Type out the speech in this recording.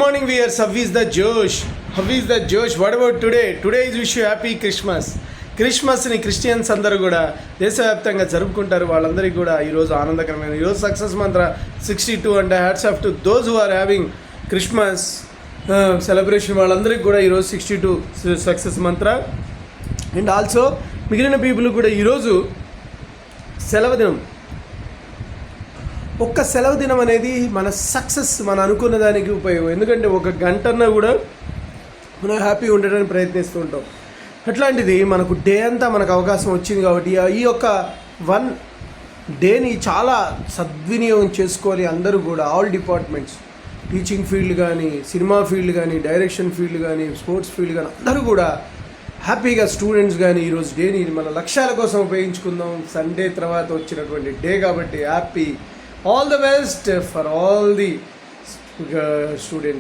morning viewers, how is the Josh? How is the Josh? What about today? Today is wish you happy Christmas. క్రిస్మస్ని Christians అందరూ కూడా దేశవ్యాప్తంగా జరుపుకుంటారు. వాళ్ళందరికీ కూడా ఈరోజు ఆనందకరమైన ఈరోజు సక్సెస్ మంత్ర 62 అంటే hats off to those who are having Christmas celebration. వాళ్ళందరికీ కూడా ఈరోజు 62 సక్సెస్ మంత్ర. అండ్ ఆల్సో మిగిలిన పీపుల్ కూడా ఈరోజు సెలవు దినం. ఒక్క సెలవు దినం అనేది మన సక్సెస్ మన అనుకున్న దానికి ఉపయోగం. ఎందుకంటే ఒక గంటన్నా కూడా మనం హ్యాపీగా ఉండడానికి ప్రయత్నిస్తూ ఉంటాం. అట్లాంటిది మనకు డే అంతా మనకు అవకాశం వచ్చింది కాబట్టి ఈ యొక్క 1 డేని చాలా సద్వినియోగం చేసుకోవాలి అందరూ కూడా. ఆల్ డిపార్ట్మెంట్స్, టీచింగ్ ఫీల్డ్ కానీ, సినిమా ఫీల్డ్ కానీ, డైరెక్షన్ ఫీల్డ్ కానీ, స్పోర్ట్స్ ఫీల్డ్ కానీ అందరూ కూడా హ్యాపీగా స్టూడెంట్స్ కానీ ఈరోజు డేని మన లక్ష్యాల కోసం ఉపయోగించుకుందాం. సండే తర్వాత వచ్చినటువంటి డే కాబట్టి happy. All the best for all the students.